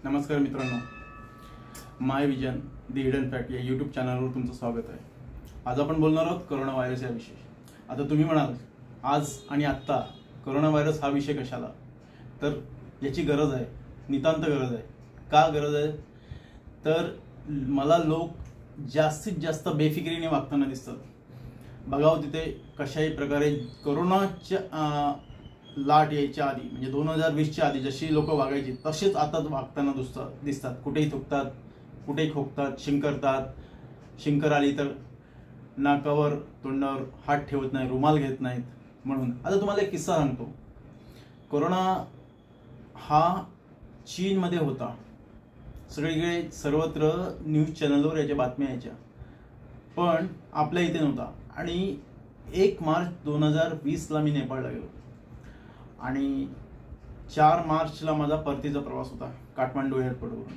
नमस्कार मित्रांनो, माय vision the hidden fact या यूट्यूब चॅनलवर तुमचं स्वागत आहे। आज आपण बोलणार आहोत कोरोना व्हायरस या विषयी। आता तुम्ही म्हणाल आज आणि आत्ता कोरोना व्हायरस हा विषय कशाला, तर याची गरज आहे, नितांत गरज आहे। का गरज आहे तर मला लोक जास्तीत जास्त बेफिकिरीने वागताना दिसतात। बघाव तिथे कशाही प्रकारे कोरोनाच्या लाट यायच्या आधी म्हणजे 2020च्या आधी जशी लोक वागायची तसेच आता वागताना दिसतात। कुठेही थुकतात, कुठेही खोकतात, शिंकरतात। शिंकर आली तर नाकावर तोंडावर हात ठेवत नाही, रुमाल घेत नाहीत। म्हणून आता तुम्हाला एक किस्सा सांगतो। कोरोना हा चीनमध्ये होता, सगळीकडे सर्वत्र न्यूज चॅनलवर याच्या बातम्या यायच्या, पण आपल्या इथे नव्हता। आणि 1 मार्च 2020ला मी नेपाळला गेलो आणि 4 मार्चला माझा परतीचा प्रवास होता काठमांडू एअरपोर्टवरून।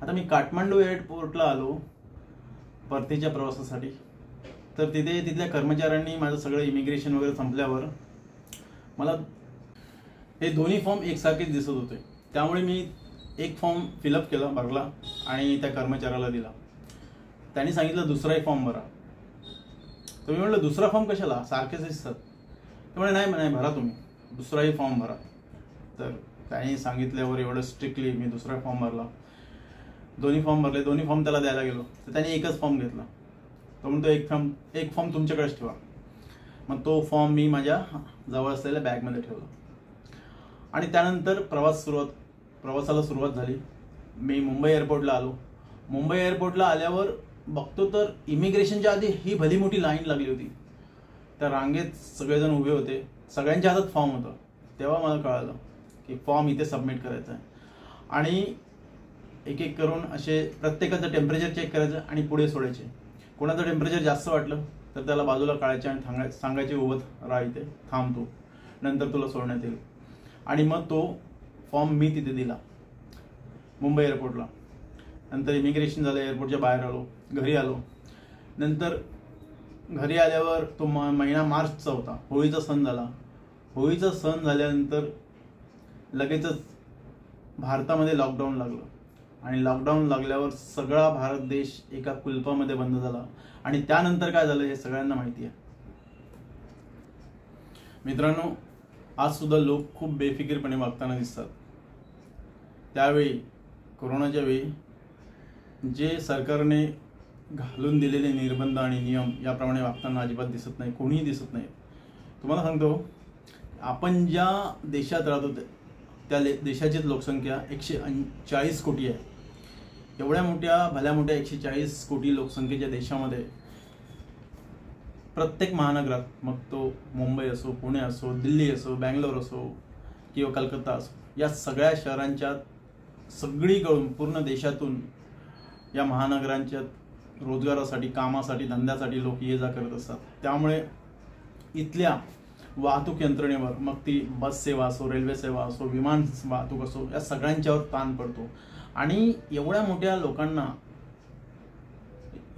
आता मी काठमांडू एअरपोर्टला आलो परतीच्या प्रवासासाठी, तर तिथल्या कर्मचाऱ्यांनी माझं सगळं इमिग्रेशन वगैरे संपल्यावर मला हे दोन्ही फॉर्म एकसारखेच दिसत होते, त्यामुळे मी एक फॉर्म फिलअप केला, भरला आणि त्या कर्मचाऱ्याला दिला। त्यांनी सांगितलं दुसराही फॉर्म भरा। तर मी म्हटलं दुसरा फॉर्म कशाला, सारखेच दिसतात। ते म्हणे नाही भरा, तुम्ही दुसराही फॉर्म भरा। तर त्यांनी सांगितल्यावर एवढं स्ट्रिक्टली मी दुसरा फॉर्म भरला, दोन्ही फॉर्म भरले। दोन्ही फॉर्म त्याला द्यायला गेलो तर त्याने एकच फॉर्म घेतला। तो म्हणतो एक फॉर्म तुमच्याकडेच ठेवा। मग तो फॉर्म मी माझ्या जवळ असलेल्या बॅगमध्ये ठेवला आणि त्यानंतर प्रवासाला सुरुवात झाली। मी मुंबई एअरपोर्टला आलो। मुंबई एअरपोर्टला आल्यावर बघतो तर इमिग्रेशनच्या आधी ही भली मोठी लाईन लागली होती। त्या रांगेत सगळेजण उभे होते, सगळ्यांच्या हातात फॉर्म होता। तेव्हा मला कळालं की फॉर्म इथे सबमिट करायचा आहे आणि एक एक करून असे प्रत्येकाचं टेम्परेचर चेक करायचं आणि पुढे सोडायचे। कोणाचं टेम्परेचर जास्त वाटलं तर त्याला बाजूला काढायचे आणि सांगायचे उभं राहा, इथे थांबतो, नंतर तुला सोडण्यात येईल। आणि मग तो फॉर्म मी तिथे दिला मुंबई एअरपोर्टला। नंतर इमिग्रेशन झालं, एअरपोर्टच्या बाहेर आलो, घरी आलो। नंतर घरी आल्यावर तो महिना मार्चचा होता, होळीचा सण झाला। होळीचा सण झाल्यानंतर लगेचच भारतामध्ये लॉकडाऊन लागलं आणि लॉकडाऊन लागल्यावर सगळा भारत देश एका कुलपामध्ये बंद झाला। आणि त्यानंतर काय झालं हे सगळ्यांना माहिती आहे। मित्रांनो, आज सुद्धा लोक खूप बेफिकीरपणे वागताना दिसतात। त्यावेळी कोरोनाच्या वेळी जे सरकारने घालून दिलेले निर्बंध आणि नियम याप्रमाणे वागताना अजिबात दिसत नाही, कोणीही दिसत नाही। तुम्हाला सांगतो, आपण ज्या देशात राहतो त्या देशाची लोकसंख्या 140 कोटी आहे। एवढ्या भल्या मोठ्या 140 कोटी लोकसंख्येच्या देशामध्ये प्रत्येक महानगरात, मग तो मुंबई असो, पुणे असो, दिल्ली असो, बँगलोर असो किंवा कलकत्ता असो, या सगळ्या शहरांच्या सगळीकडून पूर्ण देशातून या महानगरांच्या रोजगारासाठी, कामासाठी, धंद्यासाठी लोक ये जा करत असतात। त्यामुळे इथल्या वाहतूक यंत्रणेवर, मग ती बस सेवा असो, रेल्वे सेवा असो, विमान वाहतूक असो, या सगळ्यांच्यावर ताण पडतो। आणि एवढ्या मोठ्या लोकांना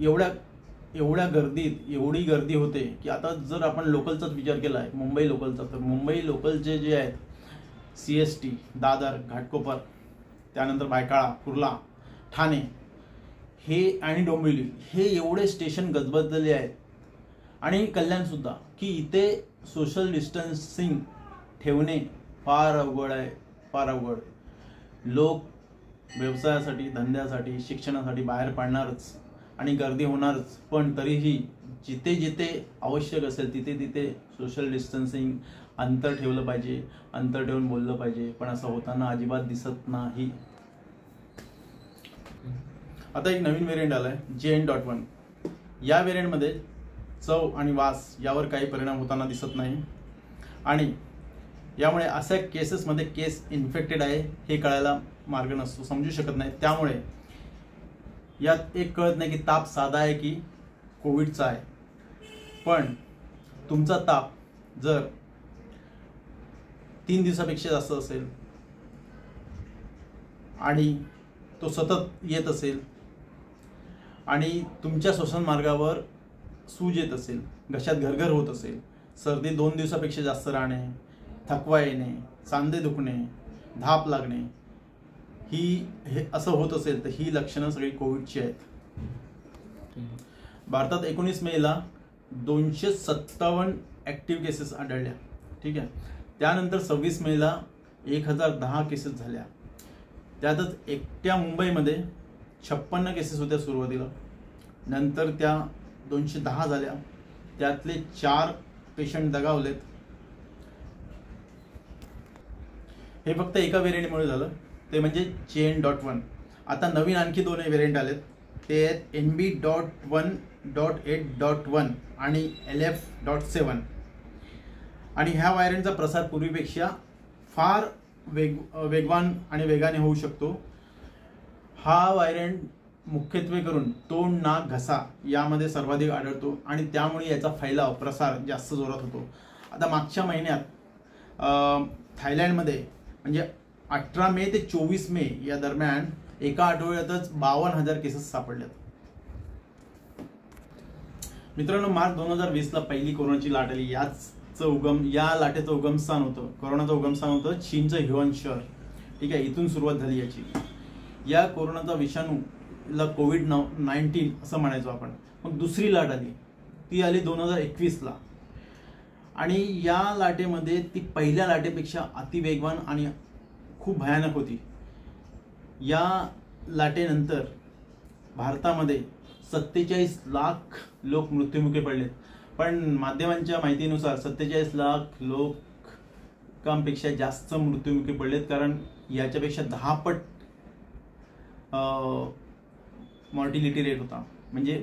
एवढ्या गर्दीत एवढी गर्दी होते की आता जर आपण लोकलचाच विचार केला आहे, मुंबई लोकलचा, तर मुंबई लोकलचे जे आहेत CST, दादर, घाटकोपर, त्यानंतर बायकाळा, कुर्ला, ठाणे हे आणि डोंबिवली, हे एवढे स्टेशन गजबजलेले आहेत। आणि कल्याणसुद्धा, की इथे सोशल डिस्टन्सिंग ठेवणे फार अवघड आहे, फार अवघड। लोक व्यवसायासाठी, धंद्यासाठी, शिक्षणासाठी बाहेर पडणारच आणि गर्दी होणारच, पण तरीही जिथे जिथे आवश्यक असेल तिथे सोशल डिस्टन्सिंग, अंतर ठेवलं पाहिजे, अंतर ठेवून बोललं पाहिजे, पण असं होताना अजिबात दिसत नाही। आता एक नवीन व्हेरियंट आलाय JN.1। या व्हेरियंटमध्ये चव आणि वास यावर काही परिणाम होताना दिसत नाही आणि यामुळे अशा केसेसमध्ये केस इन्फेक्टेड आहे हे कळायला मार्ग नसतो, समजू शकत नाही। त्यामुळे यात एक कळत नाही की ताप साधा आहे की कोविडचा आहे। पण तुमचा ताप जर 3 दिवसापेक्षा जास्त असेल आणि तो सतत येत असेल आणि तुमच्या श्वसन मार्गावर सूज येत असेल, घशात घरघर होत असेल, सर्दी 2 दिवसापेक्षा जास्त राहणे, थकवा येणे, सांधे दुखणे, धाप लागणे, हे असं होत असेल तर ही लक्षणं सगळी कोविडची आहेत. भारतात 19 मेला 257 ॲक्टिव्ह केसेस आढळल्या. ठीक आहे. त्यानंतर 26 मेला 1010 केसेस झाल्या. त्यातच एकट्या मुंबईमध्ये 56 केसेस होत्या सुरुवातीला, नंतर त्या 210 झाल्या. त्यातले 4 पेशंट दगावलेत. हे फक्त एका व्हेरियंटमुळे झालं, ते म्हणजे JN.1. आता नवीन आणखी 2 व्हेरियंट आलेत, ते आहेत NB.1.8.1 आणि LF.7. आणि ह्या व्हायरंटचा प्रसार पूर्वीपेक्षा फार वेगवान आणि वेगाने होऊ शकतो. हा व्हायरंट मुख्यत्वे करून तोंड, नाक, घसा यामध्ये सर्वाधिक आढळतो आणि त्यामुळे याचा फैलाव, प्रसार जास्त जोरात होतो. आता मागच्या महिन्यात थायलंडमध्ये म्हणजे 18 मे ते 24 मे या दरम्यान एका आठवड्यातच 52,000 केसेस सापडल्यात. मित्रांनो, मार्च 2020ला पहिली कोरोनाची लाट आली. या लाटेचं उगमस्थान होतं, कोरोनाचं उगमस्थान होतं चीनचं ह्युआन शहर. ठीक आहे. इथून सुरुवात झाली याची. या कोरोनाचा विषाणूला COVID-19 असं म्हणायचो आपण. मग दुसरी लाट आली, ती आली 2021ला. आणि या लाटेमध्ये ती पहिल्या लाटेपेक्षा अतिवेगवान आणि खूप भयानक होती. या लाटेनंतर भारतामध्ये 47 लाख लोक मृत्युमुखी पडलेत. पण माध्यमांच्या माहितीनुसार 47 लाख लोकांपेक्षा जास्त मृत्युमुखी पडलेत, कारण याच्यापेक्षा 10 पट मॉर्टिलिटी रेट होता, म्हणजे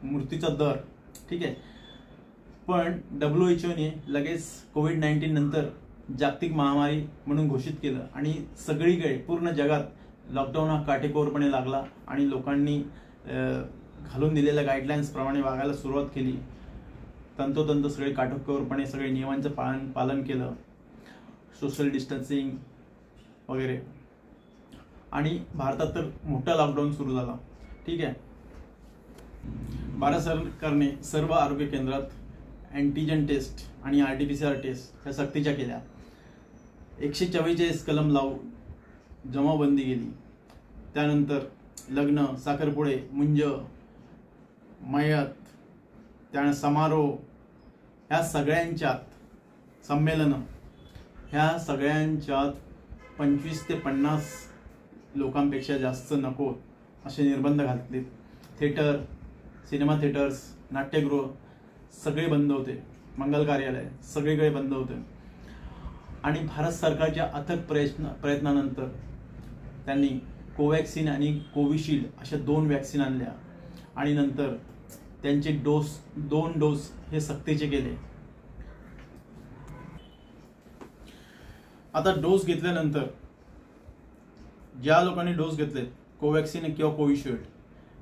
मृत्यूचा दर. ठीक आहे. पण WHO लगेच COVID-19 नंतर जागतिक महामारी म्हणून घोषित केलं आणि सगळीकडे पूर्ण जगात लॉकडाऊन हा काटेकोरपणे लागला आणि लोकांनी घालून दिलेल्या गाईडलाईन्स प्रमाणे वागायला सुरुवात केली. तंतोतंत सगळे काटेकोरपणे सगळे नियमांचं पालन केलं, सोशल डिस्टन्सिंग वगैरे. आणि भारतात तर मोठा लॉकडाऊन सुरू झाला. ठीक आहे. भारत सरकारने सर्व आरोग्य केंद्रात अँटीजन टेस्ट आणि RT-PCR टेस्ट ह्या सक्तीच्या केल्या. 144 कलम लावून जमावबंदी केली. त्यानंतर लग्न, साखरपुडे, मुंज, मयत, त्यानंतर समारोह, ह्या सगळ्यांच्यात संमेलनं, ह्या सगळ्यांच्यात 25 ते 50 लोकांपेक्षा जास्त नको असे निर्बंध घातलेत. थिएटर, सिनेमा थिएटर्स, नाट्यगृह सगळे बंद होते. मंगल कार्यालय सगळीकडे बंद होते. आणि भारत सरकारच्या अथक प्रयत्नानंतर त्यांनी कोवॅक्सिन आणि कोविशिल्ड अशा 2 वॅक्सिन आणल्या आणि नंतर त्यांचे 2 डोस हे सक्तीचे केले. आता डोस घेतल्यानंतर ज्या लोकांनी डोस घेतलेत कोवॅक्सिन किंवा कोविशिल्ड,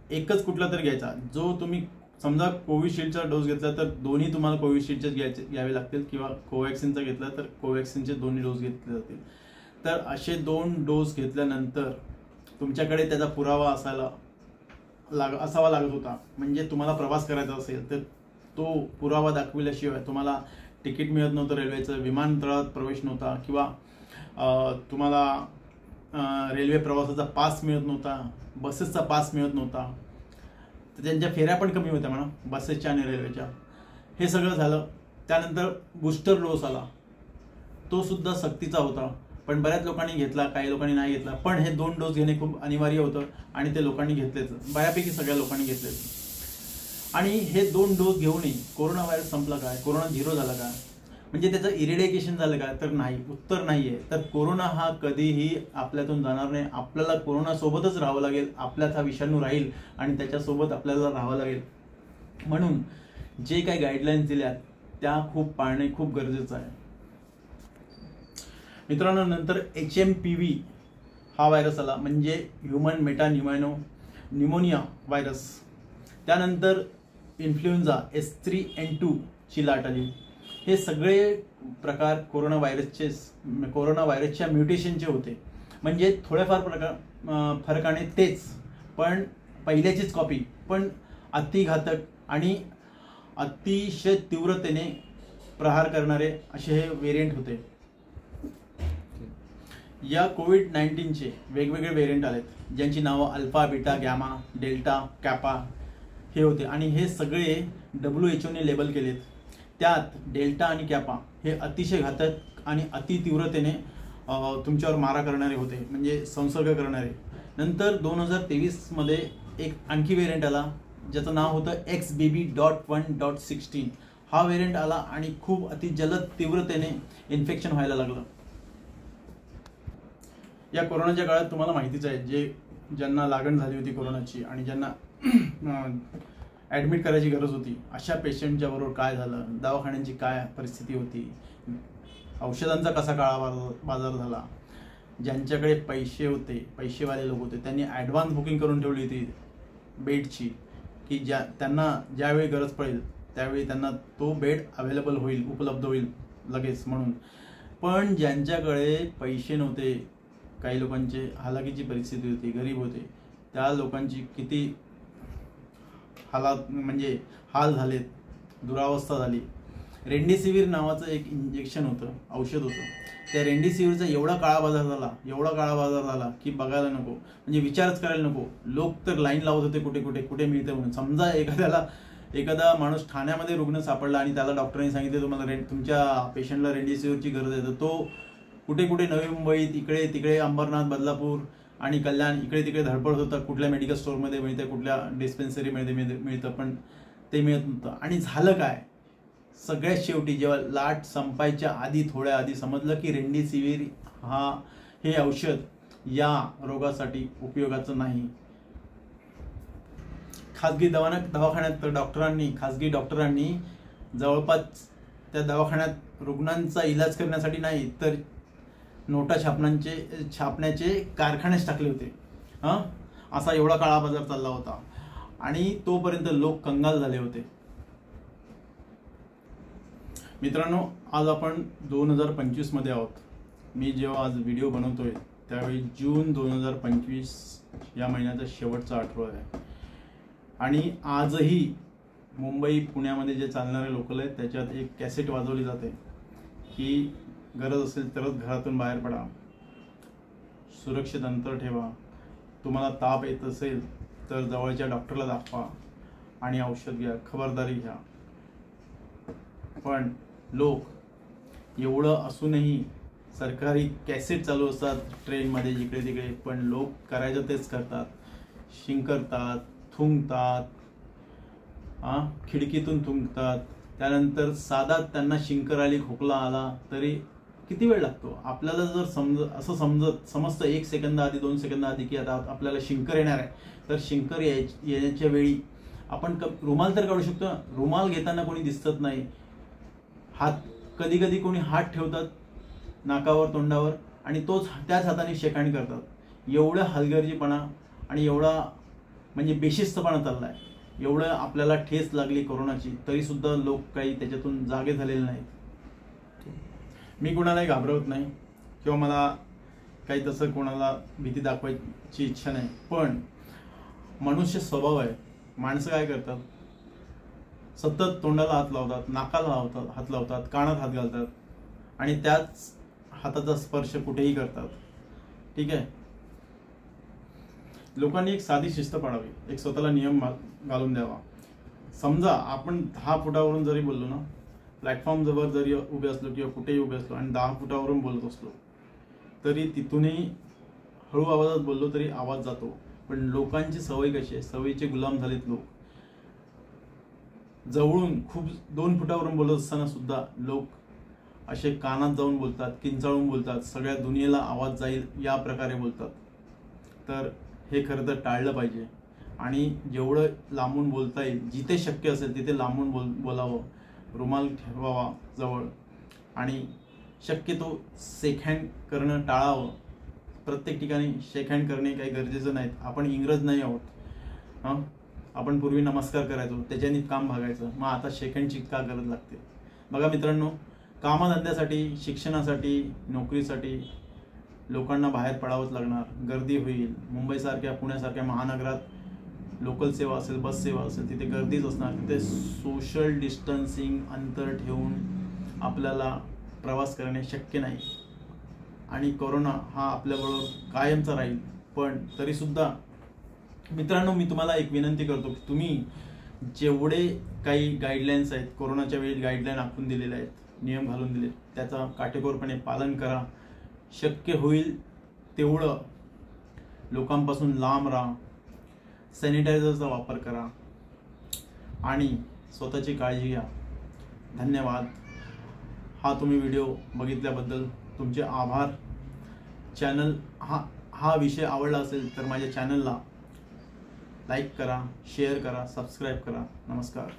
एकच कुठला तर घ्यायचा. जो तुम्ही समजा कोविशिल्डचा डोस घेतला तर दोन्ही तुम्हाला कोविशिल्डचे घ्यावे लागतील, किंवा कोवॅक्सिनचा घेतला तर कोवॅक्सिनचे दोन्ही डोस घेतले जातील. तर असे 2 डोस घेतल्यानंतर तुमच्याकडे त्याचा पुरावा असावा लागत होता. म्हणजे तुम्हाला प्रवास करायचा असेल तर तो पुरावा दाखविल्याशिवाय तुम्हाला तिकीट मिळत नव्हतं रेल्वेचं, विमानतळात प्रवेश नव्हता, किंवा तुम्हाला रेल्वे प्रवासाचा पास मिळत नव्हता, बसेसचा पास मिळत नव्हता. तर त्यांच्या फेऱ्या पण कमी होत्या म्हणा, बसेसच्या आणि रेल्वेच्या. हे सगळं झालं. त्यानंतर बूस्टर डोस आला, तो सुद्धा सक्तीचा होता. पण बऱ्याच लोकांनी घेतला, काही लोकांनी नाही घेतला. पण हे 2 डोस घेणे खूप अनिवार्य होतं आणि ते लोकांनी घेतलेच, बऱ्यापैकी सगळ्या लोकांनी घेतलेच. आणि हे 2 डोस घेऊनही कोरोना व्हायरस संपला काय, कोरोना झिरो झाला का, म्हणजे त्याचं इरेडिकेशन झालं का, तर नाही. उत्तर नाहीये. तर कोरोना हा कधीही आपल्यातून जाणार नाही. आपल्याला कोरोनासोबतच राहावं लागेल. आपल्यात हा विषाणू राहील आणि त्याच्यासोबत आपल्याला राहावं लागेल. म्हणून जे काही गाईडलाईन्स दिल्या त्या पाळणे खूप गरजेचं आहे. मित्रांनो, नंतर HMPV हा व्हायरस आला, म्हणजे ह्युमन न्यूमोनिया व्हायरस. त्यानंतर इन्फ्लुएन्झा S3N2 ची लाट आली. हे सगळे प्रकार कोरोना व्हायरसच्या म्युटेशनचे होते. म्हणजे थोड्याफार फरकाने तेच, पण पहिल्याचीच कॉपी, पण अतिघातक आणि अतिशय तीव्रतेने प्रहार करणारे असे हे व्हेरियंट होते. या कोविड-19चे वेगवेगळे व्हेरियंट आलेत, ज्यांची नावं अल्फा, बीटा, गॅमा, डेल्टा, कॅपा हे होते आणि हे सगळे WHO ने लेबल केलेत. त्यात डेल्टा आणि कॅपा हे अतिशय घातक आणि अतितीव्रतेने तुमच्यावर मारा करणारे होते, म्हणजे संसर्ग करणारे. नंतर 2023मध्ये एक आणखी व्हेरियंट आला, ज्याचं नाव होतं XBB.1.16. हा व्हेरियंट आला आणि खूप अतिजलद तीव्रतेने इन्फेक्शन व्हायला लागलं. या कोरोनाच्या काळात तुम्हाला माहितीच आहे, ज्यांना लागण झाली होती कोरोनाची आणि ज्यांना ॲडमिट करायची गरज होती, अशा पेशंटच्या बरोबर काय झालं, दवाखान्यांची काय परिस्थिती होती, औषधांचा कसा काळा बाजार झाला. ज्यांच्याकडे पैसे होते, पैसेवाले लोक होते, त्यांनी ॲडव्हान्स बुकिंग करून ठेवली होती बेडची, की त्यांना ज्यावेळी गरज पडेल त्यावेळी त्यांना तो बेड अवेलेबल होईल, उपलब्ध होईल लगेच म्हणून. पण ज्यांच्याकडे पैसे नव्हते, काही लोकांचे हालाकीची परिस्थिती होती, गरीब होते, त्या लोकांची किती म्हणजे हाल झालेत, दुरावस्था झाली. रेमडेसिवीर नावाचं एक इंजेक्शन होतं, औषध होतं. त्या रेमडेसिवीरचा एवढा काळा बाजार झाला की बघायला नको, म्हणजे विचारच करायला नको. लोक तर लाईन लावत होते कुठे मिळते म्हणून. समजा एखादा माणूस ठाण्यामध्ये रुग्ण सापडला आणि त्याला डॉक्टरांनी सांगितले तुम्हाला तुमच्या पेशंटला रेमडेसिवीरची गरज आहे, तर तो कुठे नवी मुंबईत, इकडे तिकडे, अंबरनाथ, बदलापूर आणि कल्याण, इकडे तिकडे धडपड होतं. कुठल्या मेडिकल स्टोअरमध्ये मिळतं, कुठल्या डिस्पेन्सरीमध्ये मिळतं, पण ते मिळत नव्हतं. आणि झालं काय, सगळ्यात शेवटी जेव्हा लाट संपायच्या आधी, थोड्या आधी समजलं की रेमडेसिवीर हे औषध या रोगासाठी उपयोगाचं नाही. खाजगी डॉक्टरांनी जवळपास त्या दवाखान्यात रुग्णांचा इलाज करण्यासाठी नाही तर नोटा छापण्याचे कारखानेच टाकले होते. असा एवढा काळा बाजार चालला होता आणि तोपर्यंत लोक कंगाल झाले होते. मित्रांनो, आज आपण 2025 मध्ये आहोत. मी जेव्हा आज व्हिडिओ बनवतोय त्यावेळी जून 2025 या महिन्याचा शेवटचा आठवडा आहे आणि आजही मुंबई, पुण्यामध्ये जे चालणारे लोकल आहेत त्याच्यात एक कॅसेट वाजवली जाते की गरज असेल तरच घरातून बाहेर पडा, सुरक्षित अंतर ठेवा, तुम्हाला ताप येत असेल तर जवळच्या डॉक्टरला दाखवा आणि औषध घ्या, खबरदारी घ्या. पण लोक एवढं असूनही सरकारी कॅसेट चालू असतात ट्रेनमध्ये, जिकडे तिकडे, पण लोक करायचं तेच करतात. शिंकतात, थुंकतात, खिडकीतून थुंकतात. त्यानंतर साधा त्यांना शिंकर आली, खोकला आला तरी किती वेळ लागतो. आपल्याला जर समजतं 1 सेकंद आधी, 2 सेकंद आधी की आता आपल्याला शिंकर येणार आहे, तर शिंकर येण्याच्या वेळी आपण रुमाल तर काढू शकतो. रुमाल घेताना कोणी दिसत नाही. कधी कोणी हात ठेवतात नाकावर, तोंडावर आणि त्याच हाताने शेकाणी करतात. एवढा हलगर्जीपणा आणि एवढा म्हणजे बेशिस्तपणा चाललाय. एवढं आपल्याला ठेस लागली कोरोनाची तरी सुद्धा लोक काही त्याच्यातून जागे झालेले नाहीत. मी कोणालाही घाबरवत नाही किंवा मला काही तसं कोणाला भीती दाखवायची इच्छा नाही, पण मनुष्य स्वभाव आहे. माणसं काय करतात, सतत तोंडाला हात लावतात, नाकाला हात लावतात, कानात हात घालतात आणि त्याच हाताचा स्पर्श कुठेही करतात. ठीक आहे, लोकांनी एक साधी शिस्त पाळावी, एक स्वतःला नियम घालून द्यावा. समजा आपण 10 फुटावरून जरी बोललो ना, प्लॅटफॉर्मवर जरी उभे असलो किंवा कुठेही उभे असलो आणि 10 फुटावरून बोलत असलो तरी तिथूनही हळू आवाजात बोललो तरी आवाज जातो. पण लोकांची सवय कशी आहे, सवयीचे गुलाम झालेत लोक. जवळून खूप 2 फुटावरून बोलत असताना सुद्धा लोक असे कानात जाऊन बोलतात, किंचाळून बोलतात, सगळ्या दुनियेला आवाज जाईल या प्रकारे बोलतात. तर हे खरं तर टाळलं पाहिजे आणि जेवढं लांबून बोलता येईल, जिथे शक्य असेल तिथे लांबून बोलावं. रुमाल ठेवावा जवळ आणि शक्यतो शेक हँड करणं टाळावं. प्रत्येक ठिकाणी शेक हँड करणे काही गरजेचं नाहीत. आपण इंग्रज नाही आहोत. आपण पूर्वी नमस्कार करायचो, त्याच्याने काम भागायचं, मग आता शेक हँडची का गरज लागते. बघा मित्रांनो, कामधंद्यासाठी, शिक्षणासाठी, नोकरीसाठी लोकांना बाहेर पडावंच लागणार. गर्दी होईल. मुंबईसारख्या, पुण्यासारख्या महानगरात लोकल सेवा असेल, बस सेवा असेल, तिथे गर्दीच असणार. तिथे सोशल डिस्टन्सिंग, अंतर ठेवून आपल्याला प्रवास करणे शक्य नाही. आणि कोरोना हा आपल्याबरोबर कायमचा राहील. पण तरीसुद्धा मित्रांनो, मी तुम्हाला एक विनंती करतो की तुम्ही जेवढे काही गाईडलाईन्स आहेत, कोरोनाच्या वेळी गाईडलाईन आखून दिलेल्या आहेत, नियम घालून दिले, त्याचा काटेकोरपणे पालन करा. शक्य होईल तेवढं लोकांपासून लांब राहा, सॅनिटायझरचा वापर करा आणि स्वतःची काळजी घ्या. धन्यवाद. हा तुम्ही व्हिडिओ बघितल्याबद्दल तुमचे आभार. चॅनल हा विषय आवडला असेल तर माझ्या चॅनलला लाईक करा, शेअर करा, सबस्क्राईब करा. नमस्कार.